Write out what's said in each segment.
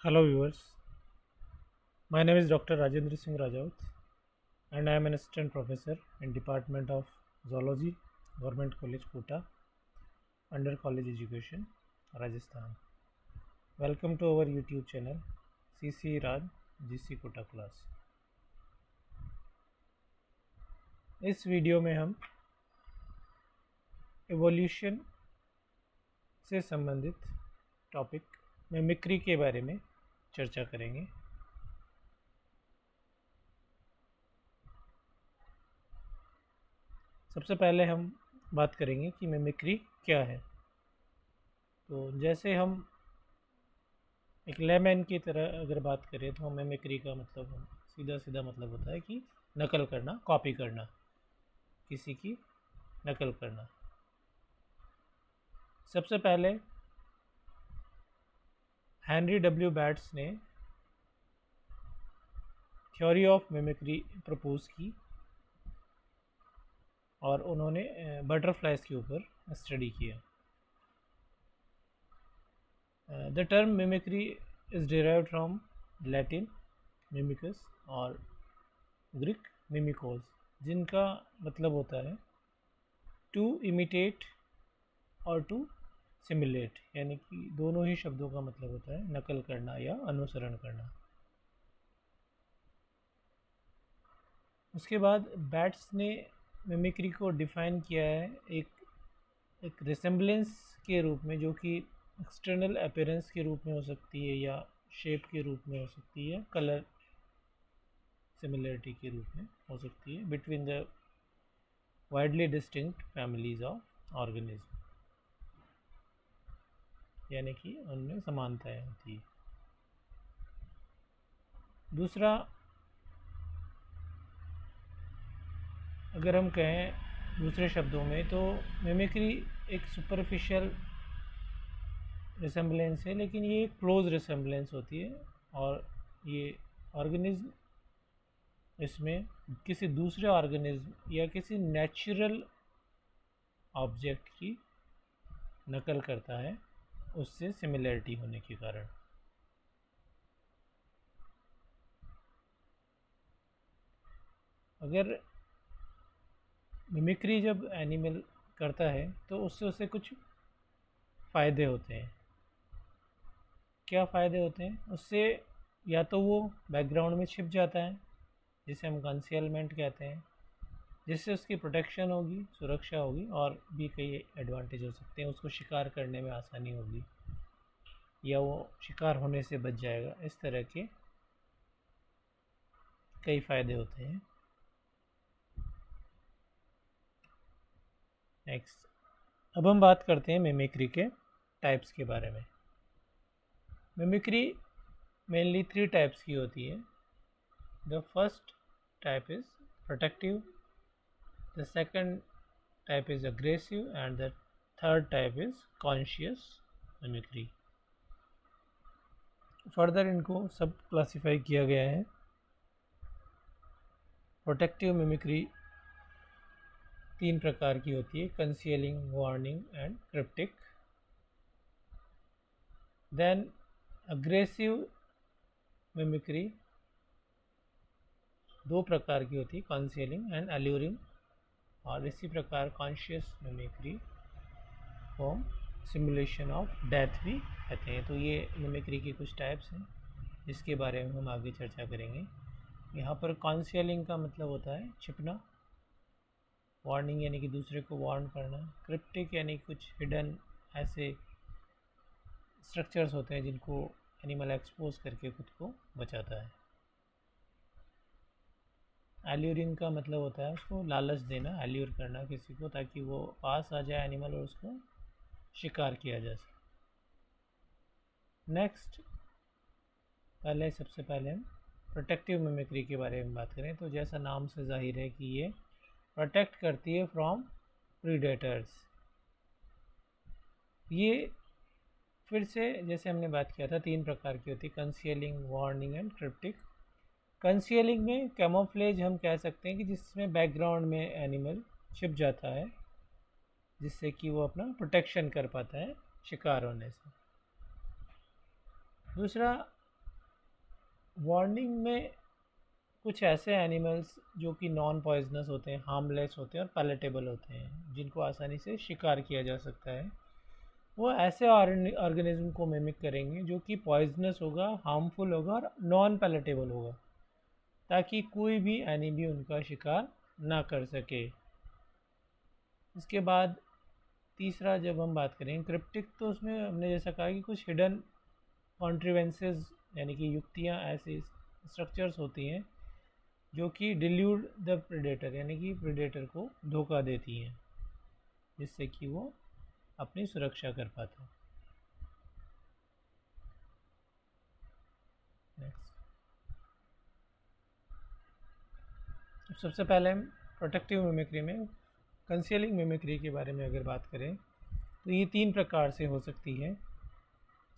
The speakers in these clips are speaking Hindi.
Hello viewers, my name is Dr. Rajendra Singh Rajaut and I am an assistant professor in Department of Zoology, Government College Kota, under College Education, Rajasthan. Welcome to our YouTube channel CC Raj GC Kota Class. इस वीडियो में हम एवोल्यूशन से संबंधित टॉपिक मिमिक्री के बारे में चर्चा करेंगे। सबसे पहले हम बात करेंगे कि मिमिक्री क्या है। तो जैसे हम एक लेमैन की तरह अगर बात करें तो मिमिक्री का मतलब सीधा सीधा मतलब होता है कि नकल करना, कॉपी करना, किसी की नकल करना। सबसे पहले हेनरी डब्ल्यू बैट्स ने थ्योरी ऑफ मिमिक्री प्रपोज की और उन्होंने बटरफ्लाइज के ऊपर स्टडी किया। The term mimicry is derived from Latin मिमिकस और ग्रीक मिमिकोस, जिनका मतलब होता है टू इमिटेट और टू सिमुलेट, यानी कि दोनों ही शब्दों का मतलब होता है नकल करना या अनुसरण करना। उसके बाद बैट्स ने मिमिक्री को डिफाइन किया है एक रिसेम्बलेंस के रूप में, जो कि एक्सटर्नल अपीयरेंस के रूप में हो सकती है या शेप के रूप में हो सकती है, कलर सिमिलरिटी के रूप में हो सकती है between the widely distinct families of organism, यानी कि उनमें समानताएं होती है। दूसरा, अगर हम कहें दूसरे शब्दों में, तो मिमिक्री एक सुपरफिशियल रिसेम्बलेंस है, लेकिन ये एक क्लोज रिसेम्बलेंस होती है और ये ऑर्गेनिज्म इसमें किसी दूसरे ऑर्गेनिज्म या किसी नेचुरल ऑब्जेक्ट की नकल करता है, उससे सिमिलरिटी होने के कारण। अगर मिमिक्री जब एनिमल करता है तो उससे उसे कुछ फ़ायदे होते हैं। क्या फ़ायदे होते हैं उससे? या तो वो बैकग्राउंड में छिप जाता है, जिसे हम कंसीलमेंट कहते हैं, जिससे उसकी प्रोटेक्शन होगी, सुरक्षा होगी, और भी कई एडवांटेज हो सकते हैं। उसको शिकार करने में आसानी होगी या वो शिकार होने से बच जाएगा। इस तरह के कई फ़ायदे होते हैं। नेक्स्ट, अब हम बात करते हैं मिमिक्री के टाइप्स के बारे में। मिमिक्री मेनली 3 टाइप्स की होती है। The first type is protective, the second type is aggressive, and the third type is conscious mimicry. Further इनको सब क्लासिफाई किया गया है। प्रोटेक्टिव मिमिक्री 3 प्रकार की होती है: concealing, warning and cryptic. Then aggressive mimicry 2 प्रकार की होती है: कंसीलिंग एंड अल्यूरिंग। और इसी प्रकार conscious mimicry form simulation of death भी कहते हैं। तो ये मिमिक्री की कुछ टाइप्स हैं जिसके बारे में हम आगे चर्चा करेंगे। यहाँ पर कॉन्सीलिंग का मतलब होता है छिपना, वार्निंग यानी कि दूसरे को वार्न करना, क्रिप्टिक यानी कुछ हिडन ऐसे स्ट्रक्चर्स होते हैं जिनको एनिमल एक्सपोज करके खुद को बचाता है। एल्यूरिंग का मतलब होता है उसको लालच देना, एल्यूर करना किसी को, ताकि वो पास आ जाए एनिमल और उसको शिकार किया जा सके। नेक्स्ट, सबसे पहले हम प्रोटेक्टिव मिमिक्री के बारे में बात करें। तो जैसा नाम से जाहिर है कि ये प्रोटेक्ट करती है फ्रॉम प्रीडेटर्स। ये फिर से जैसे हमने बात किया था 3 प्रकार की होती है: concealing, warning and cryptic. Concealing में कैमोफ्लेज हम कह सकते हैं कि जिसमें बैकग्राउंड में एनिमल छिप जाता है, जिससे कि वो अपना प्रोटेक्शन कर पाता है शिकार होने से। दूसरा, वार्निंग में कुछ ऐसे एनिमल्स जो कि नॉन पॉइजनस होते हैं, हार्मलेस होते हैं और पैलेटेबल होते हैं, जिनको आसानी से शिकार किया जा सकता है, वो ऐसे ऑर्गेनिज्म को मिमिक करेंगे जो कि पॉइजनस होगा, हार्मफुल होगा और नॉन पैलेटेबल होगा, ताकि कोई भी एनिमी उनका शिकार ना कर सके। इसके बाद तीसरा जब हम बात करें क्रिप्टिक, तो उसमें हमने जैसा कहा कि कुछ हिडन कॉन्ट्रीवेंसेस यानी कि युक्तियाँ, ऐसी स्ट्रक्चर्स होती हैं जो कि डिल्यूड द प्रेडेटर यानी कि प्रेडेटर को धोखा देती हैं, जिससे कि वो अपनी सुरक्षा कर पाता है। नेक्स्ट, सबसे पहले हम प्रोटेक्टिव मिमिक्री में कंसीलिंग मिमिक्री के बारे में अगर बात करें तो ये 3 प्रकार से हो सकती है।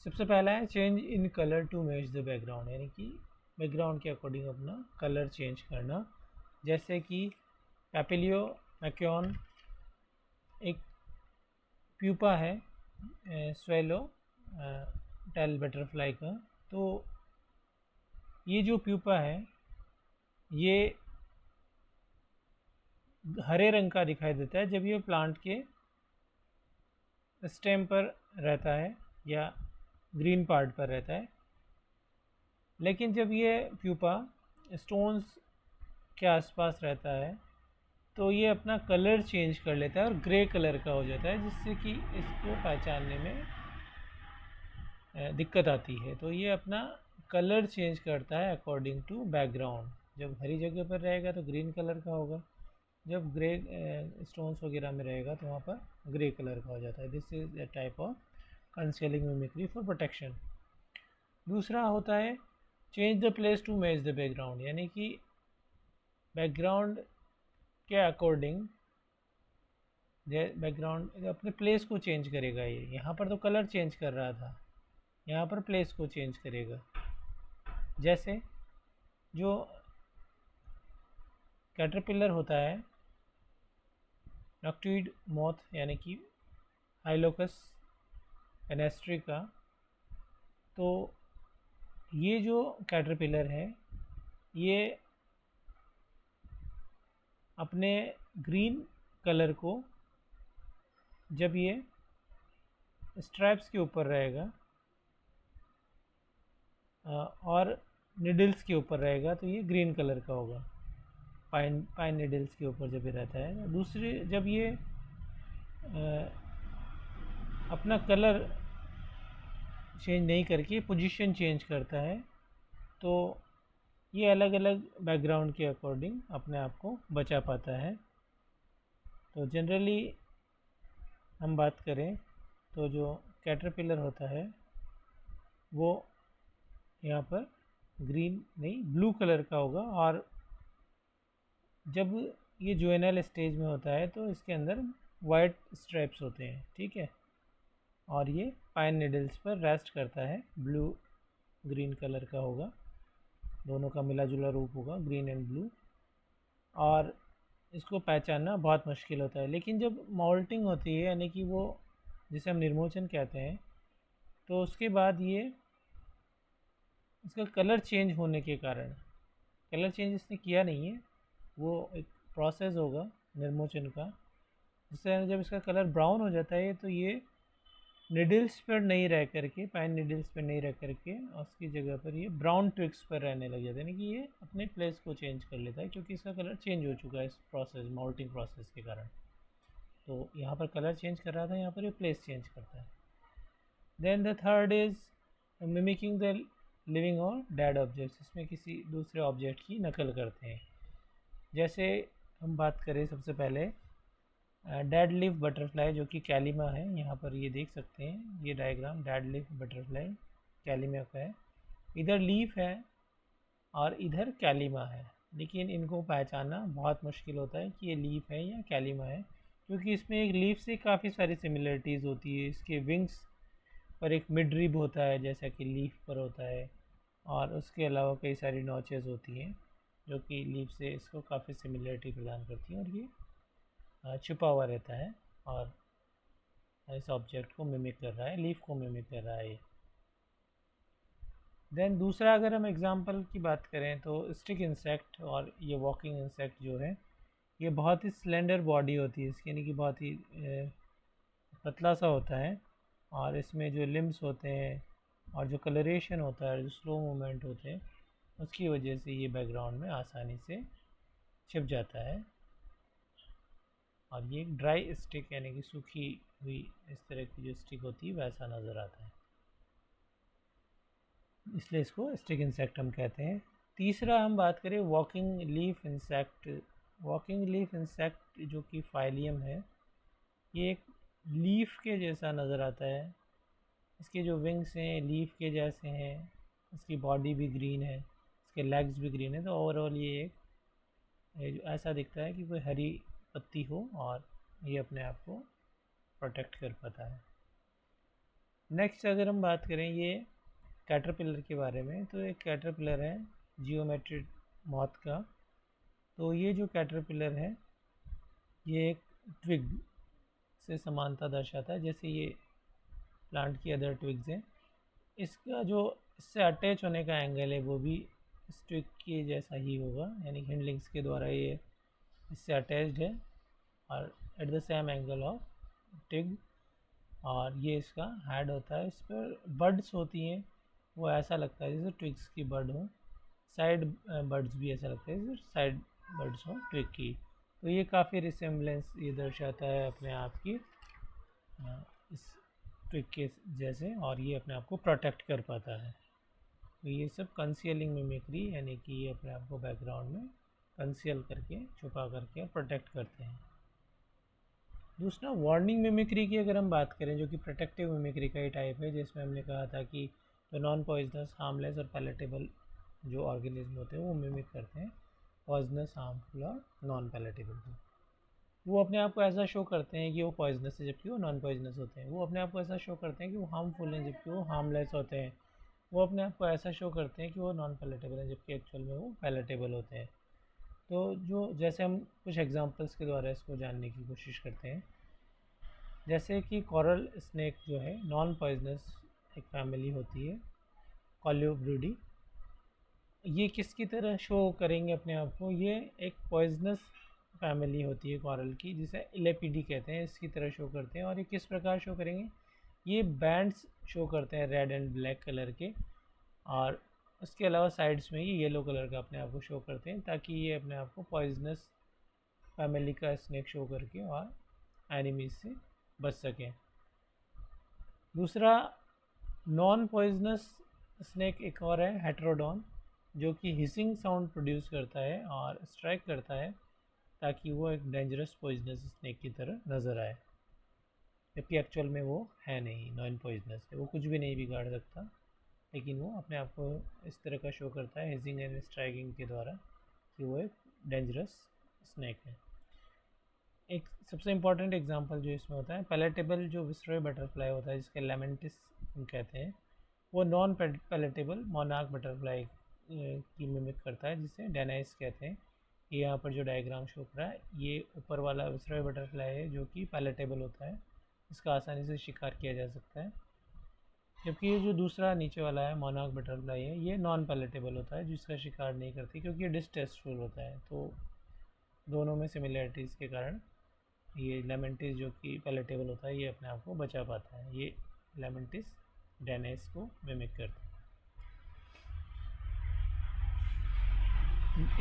सबसे पहला है change in colour to match the background, यानी कि बैकग्राउंड के अकॉर्डिंग अपना कलर चेंज करना। जैसे कि पैपिलियो मैक्योन एक प्यूपा है स्वेलो टेल बटरफ्लाई का, तो ये जो प्यूपा है ये हरे रंग का दिखाई देता है जब ये प्लांट के स्टेम पर रहता है या ग्रीन पार्ट पर रहता है, लेकिन जब ये प्यूपा स्टोन्स के आसपास रहता है तो ये अपना कलर चेंज कर लेता है और ग्रे कलर का हो जाता है, जिससे कि इसको पहचानने में दिक्कत आती है। तो ये अपना कलर चेंज करता है अकॉर्डिंग टू बैकग्राउंड। जब हरी जगह पर रहेगा तो ग्रीन कलर का होगा, जब ग्रे स्टोन्स वगैरह में रहेगा तो वहाँ पर ग्रे कलर का हो जाता है। This is the type of concealing mimicry for protection. दूसरा होता है change the place to match the background, यानी कि बैकग्राउंड के अकॉर्डिंग बैकग्राउंड अपने प्लेस को चेंज करेगा। ये यहाँ पर तो कलर चेंज कर रहा था, यहाँ पर प्लेस को चेंज करेगा। जैसे जो कैटरपिलर होता है नॉक्टिड मॉथ यानी कि हाइलोकस पेनेस्ट्रिका, तो ये जो कैटरपिलर है ये अपने ग्रीन कलर को जब ये स्ट्रैप्स के ऊपर रहेगा और निडल्स के ऊपर रहेगा तो ये ग्रीन कलर का होगा, पाइन निडल्स के ऊपर जब ये रहता है। दूसरी जब ये अपना कलर चेंज नहीं करके पोजीशन चेंज करता है तो ये अलग अलग बैकग्राउंड के अकॉर्डिंग अपने आप को बचा पाता है। तो जनरली हम बात करें तो जो कैटरपिलर होता है वो यहाँ पर ग्रीन नहीं ब्लू कलर का होगा, और जब ये जुवेनाइल स्टेज में होता है तो इसके अंदर वाइट स्ट्रैप्स होते हैं, ठीक है, और ये पाइन निडल्स पर रेस्ट करता है, ब्लू ग्रीन कलर का होगा, दोनों का मिला जुला रूप होगा ग्रीन एंड ब्लू, और इसको पहचानना बहुत मुश्किल होता है। लेकिन जब मॉल्टिंग होती है यानी कि वो जिसे हम निर्मोचन कहते हैं, तो उसके बाद ये इसका कलर चेंज होने के कारण, कलर चेंज इसने किया नहीं है, वो एक प्रोसेस होगा निर्मोचन का, जिससे जब इसका कलर ब्राउन हो जाता है तो ये निडल्स पर नहीं रह करके, पाइन निडल्स पर नहीं रह करके उसकी जगह पर ये ब्राउन ट्विक्स पर रहने लग जाता है, यानी कि ये अपने प्लेस को चेंज कर लेता है क्योंकि इसका कलर चेंज हो चुका है इस प्रोसेस मॉल्टिंग प्रोसेस के कारण। तो यहाँ पर कलर चेंज कर रहा था, यहाँ पर ये प्लेस चेंज करता है। Then the third is mimicking the living और डेड ऑब्जेक्ट्स, इसमें किसी दूसरे ऑब्जेक्ट की नकल करते हैं। जैसे हम बात करें सबसे पहले डेड लीफ बटरफ्लाई जो कि कैलिमा है, यहाँ पर ये देख सकते हैं ये डायग्राम डेड लीफ बटरफ्लाई कैलिमा का है, इधर लीफ है और इधर कैलिमा है, लेकिन इनको पहचानना बहुत मुश्किल होता है कि ये लीफ है या कैलिमा है, क्योंकि इसमें एक लीफ से काफ़ी सारी सिमिलरिटीज़ होती है। इसके विंग्स पर एक मिड रिब होता है जैसा कि लीफ पर होता है, और उसके अलावा कई सारी नॉचेस होती हैं जो कि लीफ से इसको काफ़ी सिमिलरिटी प्रदान करती हैं, और ये छुपा हुआ रहता है और इस ऑब्जेक्ट को मिमिक कर रहा है, लीफ को मिमिक कर रहा है ये। देन दूसरा अगर हम एग्जांपल की बात करें तो स्टिक इंसेक्ट और ये वॉकिंग इंसेक्ट जो है, ये बहुत ही स्लेंडर बॉडी होती है इसकी, यानी कि बहुत ही पतला सा होता है, और इसमें जो लिम्स होते हैं और जो कलरेशन होता है, जो स्लो मूवमेंट होते हैं, उसकी वजह से ये बैकग्राउंड में आसानी से छिप जाता है। और ये एक ड्राई स्टिक यानी कि सूखी हुई इस तरह की जो स्टिक होती है वैसा नज़र आता है, इसलिए इसको स्टिक इंसेक्ट हम कहते हैं। तीसरा हम बात करें walking leaf insect. Walking leaf insect जो कि फाइलियम है, ये एक लीफ के जैसा नज़र आता है। इसके जो विंग्स हैं लीफ के जैसे हैं, इसकी बॉडी भी ग्रीन है, इसके लेग्स भी ग्रीन है, तो ओवरऑल ये एक ऐसा दिखता है कि कोई हरी पत्ती हो और ये अपने आप को प्रोटेक्ट कर पाता है। नेक्स्ट अगर हम बात करें ये कैटरपिलर के बारे में, तो एक कैटरपिलर है जियोमेट्रिक मॉथ का। तो ये जो कैटरपिलर है ये एक ट्विग से समानता दर्शाता है, जैसे ये प्लांट की अदर ट्विग्स हैं। इसका जो इससे अटैच होने का एंगल है वो भी इस ट्विग के जैसा ही होगा, यानी हिंडलिंग्स के द्वारा ये इससे अटैच्ड है और at the same angle of twig. और ये इसका हेड होता है, इस पर बर्ड्स होती हैं, वो ऐसा लगता है जैसे ट्विग्स की बर्ड हो। साइड बर्ड्स भी ऐसा लगता है जैसे साइड बर्ड्स हो ट्विग की। तो ये काफ़ी रिसेम्बलेंस ये दर्शाता है अपने आप की इस ट्विग के जैसे, और ये अपने आप को प्रोटेक्ट कर पाता है। तो ये सब कंसीलिंग मिमिक्री, यानी कि ये अपने आप को बैकग्राउंड में कंसील करके छुपा करके प्रोटेक्ट करते हैं। दूसरा वार्निंग मिमिक्री की अगर हम बात करें, जो कि प्रोटेक्टिव मिमिक्री का ही टाइप है, जिसमें हमने कहा था कि जो नॉन पॉइजनस, हार्मलेस और पैलेटेबल जो ऑर्गेनिज्म होते हैं वो मिमिक करते हैं पॉइजनस, हार्मफुल और नॉन पैलेटेबल को। वो अपने आप को ऐसा शो करते हैं कि वो पॉइजनस है जबकि वो नॉन पॉइजनस होते हैं। वो अपने आप को ऐसा शो करते हैं कि वो हार्मफुल हैं जबकि वो हार्मलेस होते हैं। वो अपने आप को ऐसा शो करते हैं कि वो नॉन पैलेटेबल हैं जबकि एक्चुअल में वो पैलेटेबल होते हैं। तो जो जैसे हम कुछ एग्जांपल्स के द्वारा इसको जानने की कोशिश करते हैं, जैसे कि कोरल स्नेक जो है नॉन पॉइजनस एक फैमिली होती है, कोलियोब्रिडी। ये किसकी तरह शो करेंगे अपने आप को, ये एक पॉइजनस फैमिली होती है कोरल की जिसे इलेपिडी कहते हैं, इसकी तरह शो करते हैं। और ये किस प्रकार शो करेंगे, ये बैंड्स शो करते हैं रेड एंड ब्लैक कलर के, और उसके अलावा साइड्स में ये येलो कलर का अपने आप को शो करते हैं, ताकि ये अपने आप को पॉइजनस फैमिली का स्नेक शो करके और एनिमीज से बच सकें। दूसरा नॉन पॉइजनस स्नेक एक और है हेटेरोडॉन, जो कि हिसिंग साउंड प्रोड्यूस करता है और स्ट्राइक करता है ताकि वो एक डेंजरस पॉइजनस स्नेक की तरह नज़र आए, जबकि एक्चुअल में वो है नहीं, नॉन पॉइजनस है, वो कुछ भी नहीं बिगाड़ सकता, लेकिन वो अपने आप को इस तरह का शो करता है हिसिंग एंड स्ट्राइकिंग के द्वारा कि वो एक डेंजरस स्नेक है। एक सबसे इम्पॉर्टेंट एग्जांपल जो इसमें होता है, पैलेटेबल जो विसरॉय बटरफ्लाई होता है जिसके लेमेंटिस कहते हैं, वो नॉन पैलेटेबल मोनार्क बटरफ्लाई की मिमिक करता है जिसे डेनाइस कहते हैं। ये यहाँ पर जो डायग्राम शो कर रहा है, ये ऊपर वाला विसरॉय बटरफ्लाई है जो कि पैलेटेबल होता है, इसका आसानी से शिकार किया जा सकता है, जबकि ये जो दूसरा नीचे वाला है मोनार्क बटरफ्लाई है, ये नॉन पैलेटेबल होता है जिसका शिकार नहीं करती क्योंकि ये डिसटेस्टफुल होता है। तो दोनों में सिमिलैरिटीज़ के कारण ये लेमेंटिस जो कि पैलेटेबल होता है ये अपने आप को बचा पाता है, ये लेमेंटिस डेनेस को मिमिक करता है।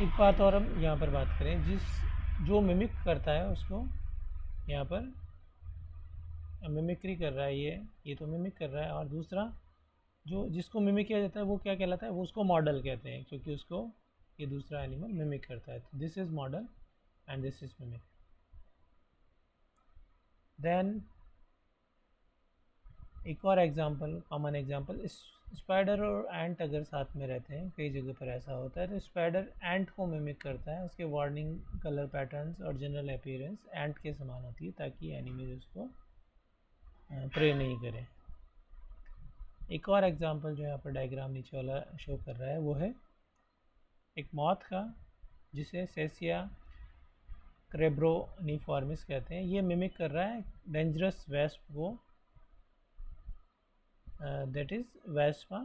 एक बात और हम यहाँ पर बात करें, जो मिमिक करता है उसको यहाँ पर मिमिक्री कर रहा है, ये तो मिमिक कर रहा है, और दूसरा जो जिसको मिमिक किया जाता है वो क्या कहलाता है, वो उसको मॉडल कहते हैं, क्योंकि उसको ये दूसरा एनिमल मिमिक करता है। तो this is model and this is mimic. Then एक और एग्जांपल, कॉमन एग्जांपल, स्पाइडर और एंट अगर साथ में रहते हैं, कई जगह पर ऐसा होता है, तो स्पाइडर एंट को मिमिक करता है, उसके वार्निंग कलर पैटर्न्स और जनरल अपीयरेंस एंट के समान होती है ताकि एनिमल उसको प्रे नहीं करे। एक और एग्जांपल जो यहाँ पर डायग्राम नीचे वाला शो कर रहा है वो है एक मॉथ का जिसे सेसिया क्रेब्रोनिफॉर्मिस कहते हैं। ये मिमिक कर रहा है डेंजरस वेस्प को, दैट इज़ वेस्पा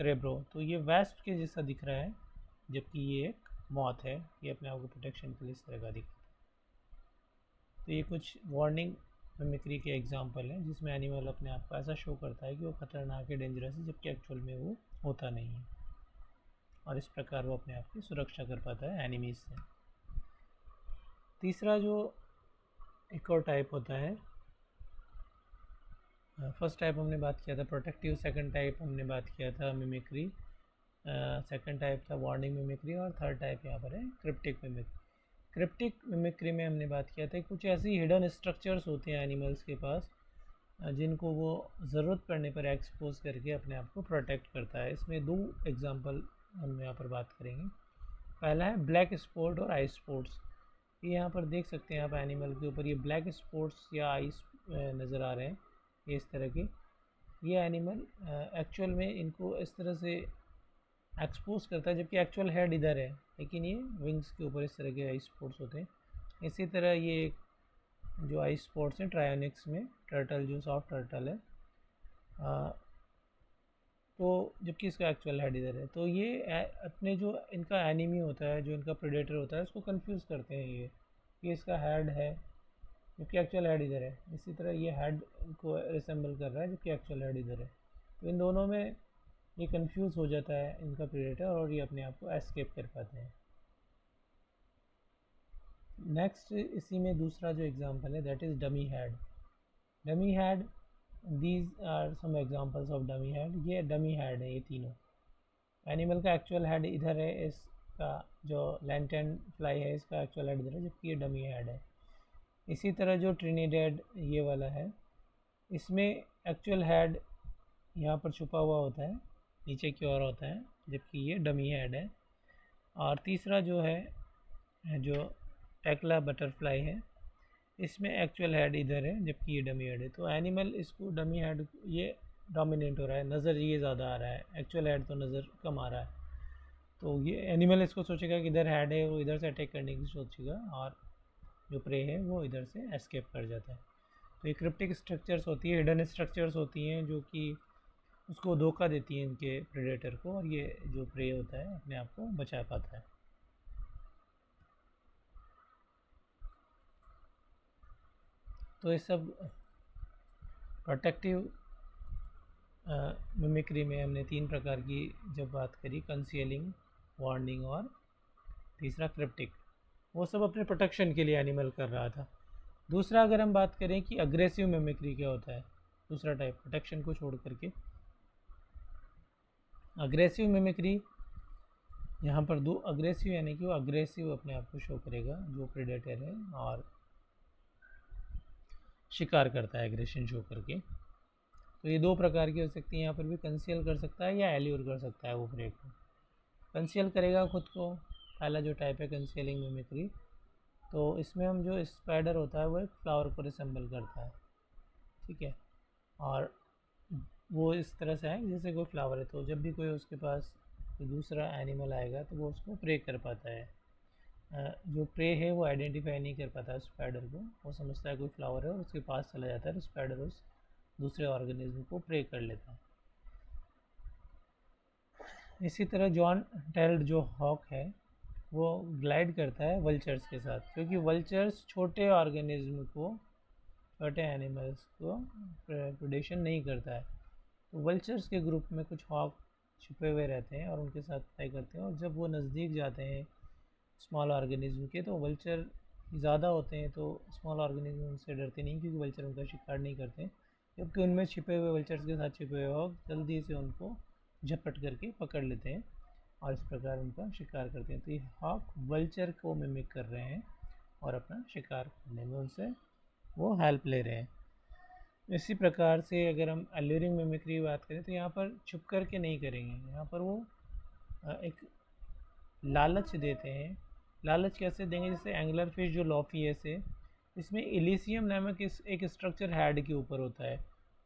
क्रेब्रो, तो ये वेस्प के जैसा दिख रहा है, जबकि ये एक मॉथ है। ये अपने आप को प्रोटेक्शन के लिए इस तरह का दिखता है। तो ये कुछ वार्निंग मिमिक्री के एग्जांपल हैं जिसमें एनिमल अपने आप को ऐसा शो करता है कि वो खतरनाक है, डेंजरस है, जबकि एक्चुअल में वो होता नहीं है, और इस प्रकार वो अपने आप की सुरक्षा कर पाता है एनिमीज से। तीसरा जो एक और टाइप होता है, फर्स्ट टाइप हमने बात किया था प्रोटेक्टिव, सेकंड टाइप हमने बात किया था मिमिक्री, सेकंड टाइप था वार्निंग मिमिक्री, और थर्ड टाइप यहाँ पर है क्रिप्टिक मिमिक्री। क्रिप्टिक मिमिक्री में हमने बात किया था कुछ ऐसी हिडन स्ट्रक्चर्स होते हैं एनिमल्स के पास जिनको वो ज़रूरत पड़ने पर एक्सपोज करके अपने आप को प्रोटेक्ट करता है। इसमें दो एग्जांपल हम यहाँ पर बात करेंगे। पहला है ब्लैक स्पॉट और आई स्पॉट्स। ये यहाँ पर देख सकते हैं आप एनिमल के ऊपर ये ब्लैक स्पॉट्स या आइस नज़र आ रहे हैं, ये इस तरह के। ये एनिमल एक्चुअल में इनको इस तरह से एक्सपोज करता है, जबकि एक्चुअल हेड इधर है, लेकिन ये विंग्स के ऊपर इस तरह के आई स्पॉट्स होते हैं। इसी तरह ये जो आई स्पॉट्स हैं ट्रायोनिक्स में, टर्टल जो सॉफ्ट टर्टल है, तो जबकि इसका एक्चुअल हेड इधर है। तो ये अपने जो इनका एनिमी होता है, जो इनका प्रेडेटर होता है, उसको कंफ्यूज करते हैं ये इसका हेड है जबकि एक्चुअल हेड इधर है। इसी तरह ये हेड को रिसेंबल कर रहा है जबकि एक्चुअल हेड इधर है। तो इन दोनों में ये कंफ्यूज हो जाता है इनका प्रेडेटर, और ये अपने आप को एस्केप कर पाते हैं। नेक्स्ट इसी में दूसरा जो एग्जांपल है that is dummy head. Dummy head, these are some examples of dummy head. ये डमी हेड है, ये तीनों। एनिमल का एक्चुअल हेड इधर है, इसका जो लैंटर्न फ्लाई है इसका एक्चुअल हेड इधर है, जबकि ये डमी हेड है। इसी तरह जो ट्रिनिडेड ये वाला है, इसमें एक्चुअल हेड यहाँ पर छुपा हुआ होता है, नीचे की ओर होता है, जबकि ये डमी हेड है। और तीसरा जो है जो टेक्ला बटरफ्लाई है, इसमें एक्चुअल हेड इधर है जबकि ये डमी हेड है। तो एनिमल इसको डमी हेड ये डोमिनेट हो रहा है, नज़र ये ज़्यादा आ रहा है, एक्चुअल हेड तो नज़र कम आ रहा है। तो ये एनिमल इसको सोचेगा कि इधर हेड है, वो इधर से अटैक करने की सोचेगा, और जो प्रे है वो इधर से एस्केप कर जाता है। तो ये क्रिप्टिक स्ट्रक्चर्स होती है, हिडन स्ट्रक्चर्स होती हैं जो कि उसको धोखा देती हैं इनके प्रेडेटर को, और ये जो प्रे होता है अपने आप को बचा पाता है। तो ये सब प्रोटेक्टिव मिमिक्री में हमने तीन प्रकार की जब बात करी, कंसीलिंग, वार्निंग और तीसरा क्रिप्टिक, वो सब अपने प्रोटेक्शन के लिए एनिमल कर रहा था। दूसरा अगर हम बात करें कि अग्रेसिव मिमिक्री क्या होता है, दूसरा टाइप प्रोटेक्शन को छोड़ करके अग्रेसिव मिमिक्री, यहाँ पर दो अग्रेसिव यानी कि वो अग्रेसिव अपने आप को शो करेगा जो प्रेडेटर है और शिकार करता है एग्रेशन शो करके। तो ये दो प्रकार की हो सकती है, यहाँ पर भी कंसील कर सकता है या एल्यूर कर सकता है वो प्रे को। कंसील करेगा खुद को, पहला जो टाइप है कंसीलिंग मिमिक्री, तो इसमें हम जो स्पाइडर होता है वो एक फ्लावर को रिसेंबल करता है, ठीक है, और वो इस तरह से है जैसे कोई फ्लावर है, तो जब भी कोई उसके पास कोई दूसरा एनिमल आएगा तो वो उसको प्रे कर पाता है। जो प्रे है वो आइडेंटिफाई नहीं कर पाता स्पाइडर को, वो समझता है कोई फ्लावर है और उसके पास चला जाता है, तो स्पाइडर उस दूसरे ऑर्गेनिज्म को प्रे कर लेता है। इसी तरह जॉन टेल्ड जो हॉक है वो ग्लाइड करता है वल्चर्स के साथ, क्योंकि वल्चर्स छोटे ऑर्गेनिज्म को, छोटे एनिमल्स को प्रेडेशन नहीं करता है। तो वल्चर्स के ग्रुप में कुछ हॉक छुपे हुए रहते हैं और उनके साथ फ्लाई करते हैं, और जब वो नज़दीक जाते हैं स्मॉल ऑर्गेनिज्म के तो वल्चर ज़्यादा होते हैं, तो स्मॉल ऑर्गेनिज्म उनसे डरते नहीं क्योंकि वल्चर उनका शिकार नहीं करते, जबकि उनमें छिपे हुए वल्चर्स के साथ छिपे हुए हॉक जल्दी से उनको झपट करके पकड़ लेते हैं और इस प्रकार उनका शिकार करते हैं। तो ये हॉक वल्चर को मिमिक कर रहे हैं और अपना शिकार करने में उनसे वो हेल्प ले रहे हैं। इसी प्रकार से अगर हम अल्यूरिंग मिमिक्री की बात करें तो यहाँ पर छुप कर के नहीं करेंगे, यहाँ पर वो एक लालच देते हैं। लालच कैसे देंगे, जैसे एंगलर फिश जो लॉफियस है, इसमें इलिसियम नामक एक स्ट्रक्चर हेड के ऊपर होता है,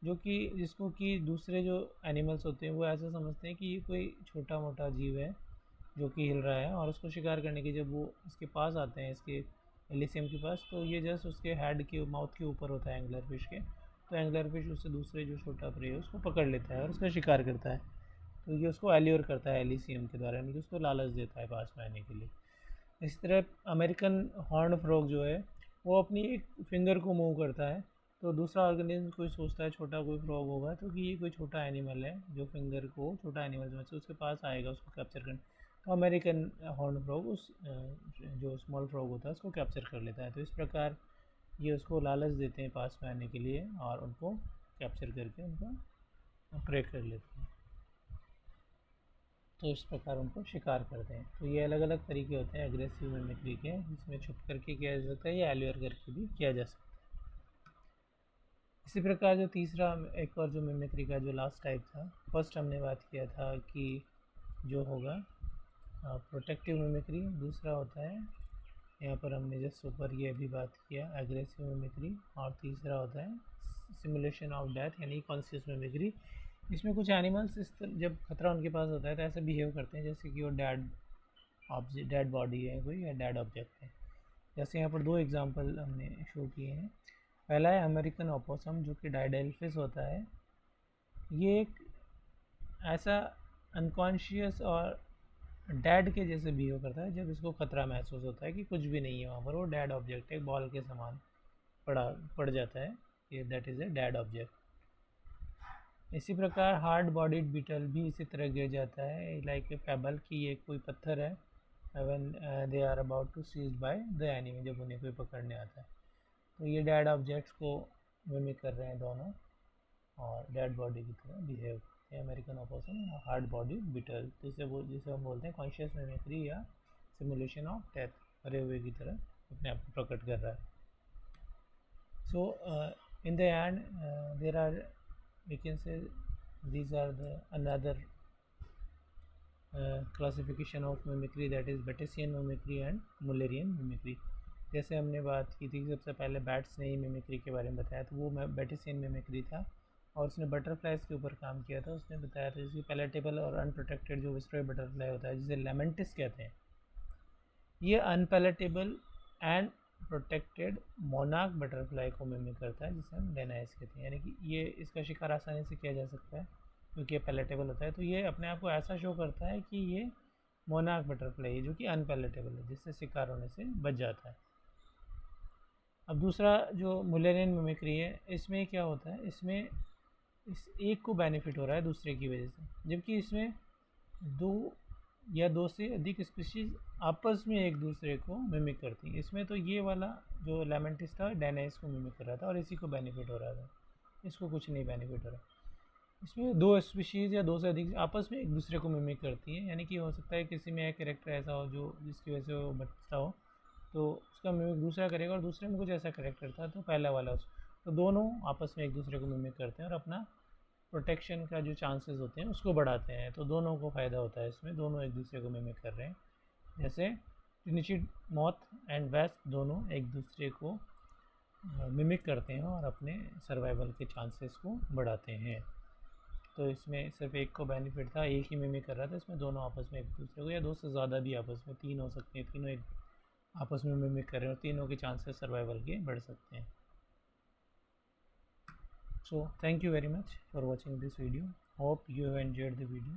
जो कि जिसको कि दूसरे जो एनिमल्स होते हैं वो ऐसा समझते हैं कि ये कोई छोटा मोटा जीव है जो कि हिल रहा है, और उसको शिकार करने के जब वो इसके पास आते हैं, इसके इलिसियम के पास, तो ये जस्ट उसके हेड के माउथ के ऊपर होता है एंगलर फिश के, तो एंगलर फिश उससे दूसरे जो छोटा प्रे है उसको पकड़ लेता है और उसका शिकार करता है। तो ये उसको एल्योर करता है एलिसियम के द्वारा, यानी कि उसको लालच देता है पास में आने के लिए। इस तरह अमेरिकन हॉर्न फ्रॉग जो है वो अपनी एक फिंगर को मूव करता है, तो दूसरा ऑर्गेनिज्म कोई सोचता है छोटा कोई फ्रॉग होगा तो कि ये कोई छोटा एनिमल है जो फिंगर को छोटा एनिमल समझ से उसके पास आएगा उसको कैप्चर करने। तो अमेरिकन हॉर्न फ्रॉग उस जो स्मॉल फ्रॉग होता है उसको कैप्चर कर लेता है। तो इस प्रकार ये उसको लालच देते हैं पास में आने के लिए और उनको कैप्चर करके उनको प्रे कर लेते हैं। तो इस प्रकार उनको शिकार करते हैं। तो ये अलग अलग तरीके होते हैं एग्रेसिव मिमिक्री के, जिसमें छुप करके किया जा सकता है या एल्योर करके भी किया जा सकता है। इसी प्रकार जो तीसरा एक और जो मिमिक्री का जो लास्ट टाइप था, फर्स्ट हमने बात किया था कि जो होगा प्रोटेक्टिव मिमिक्री, दूसरा होता है यहाँ पर हमने जस्ट ऊपर ये भी बात किया एग्रेसिव मिमिक्री, और तीसरा होता है सिमुलेशन ऑफ डेथ यानी कॉन्शियस मिमिक्री। इसमें कुछ एनिमल्स जब खतरा उनके पास होता है तो ऐसे बिहेव करते हैं जैसे कि वो डेड बॉडी है कोई या डेड ऑब्जेक्ट है। जैसे यहाँ पर दो एग्जांपल हमने शो किए हैं। पहला है अमेरिकन ओपोसम जो कि डायडेल्फिस होता है। ये एक ऐसा अनकॉन्शियस और डैड के जैसे बिहेव करता है जब इसको खतरा महसूस होता है कि कुछ भी नहीं है वहाँ पर, वो डैड ऑब्जेक्ट है, बॉल के समान पड़ जाता है, ये that is a dad object. इसी प्रकार हार्ड बॉडीड बीटल भी इसी तरह गिर जाता है लाइक ए पेबल कि ये कोई पत्थर है when they are about to seize by the enemy, जब उन्हें कोई पकड़ने आता है। तो ये डेड ऑब्जेक्ट्स को मिमिक कर रहे हैं दोनों और डेड बॉडी की तरह बिहेव करते हैं अमेरिकन ओपोसम और हार्ड बॉडी बीटल, जिसे हम बोलते हैं कॉन्शियस मिमिक्री या सिमुलेशन ऑफ डेथ, मरे हुए की तरह अपने आप को प्रकट कर रहा है। So in the end there are we can say these are the another classification of mimicry, that is Batesian mimicry and Mullerian mimicry। जैसे हमने बात की थी सबसे पहले बैट्स ने ही मिमिक्री के बारे में बताया, तो वो बेटिसियन मिमिक्री था और उसने बटरफ्लाइज के ऊपर काम किया था। उसने बताया था इसकी पैलेटेबल और अनप्रोटेक्टेड जो विस्ट्रॉय बटरफ्लाई होता है जिसे लेमेंटिस कहते हैं, ये unpalatable and protected monarch butterfly को मिमिक करता है जिसे हम डेनाइस कहते हैं, यानी कि ये इसका शिकार आसानी से किया जा सकता है क्योंकि ये पैलेटेबल होता है। तो ये अपने आप को ऐसा शो करता है कि ये मोनार्क बटरफ्लाई है जो कि अनपैलेटेबल है, जिससे शिकार होने से बच जाता है। अब दूसरा जो मुलेरियन मिमिक्री है, इसमें क्या होता है, इसमें इस एक को बेनिफिट हो रहा है दूसरे की वजह से, जबकि इसमें दो से अधिक स्पीशीज आपस में एक दूसरे को मिमिक करती हैं। इसमें तो ये वाला जो लेमेंटिस था डेनाइस को मिमिक कर रहा था और इसी को बेनिफिट हो रहा था, इसको कुछ नहीं बेनिफिट हो रहा। इसमें दो स्पीशीज़ या दो से अधिक आपस में एक दूसरे को मिमिक करती हैं, यानी कि हो सकता है किसी में एक कैरेक्टर ऐसा हो जो जिसकी वजह से वो बचता हो तो उसका मिमिक दूसरा करेगा, और दूसरे में कुछ ऐसा कैरेक्टर था तो पहला वाला तो दोनों आपस में एक दूसरे को मिमिक करते हैं और अपना प्रोटेक्शन का जो चांसेस होते हैं उसको बढ़ाते हैं। तो दोनों को फ़ायदा होता है इसमें, दोनों एक दूसरे को मिमिक कर रहे हैं। जैसे ट्रिनिटी मॉथ एंड वेस्ट दोनों एक दूसरे को मिमिक करते हैं और अपने सर्वाइवल के चांसेस को बढ़ाते हैं। तो इसमें सिर्फ एक को बेनिफिट था, एक ही मिमिक कर रहा था, इसमें दोनों आपस में एक दूसरे को या दो से ज़्यादा भी आपस में, तीन हो सकते हैं, तीनों एक आपस में मिमिक कर रहे हैं और तीनों के चांसेस सर्वाइवल के बढ़ सकते हैं। So thank you very much for watching this video. Hope you have enjoyed the video.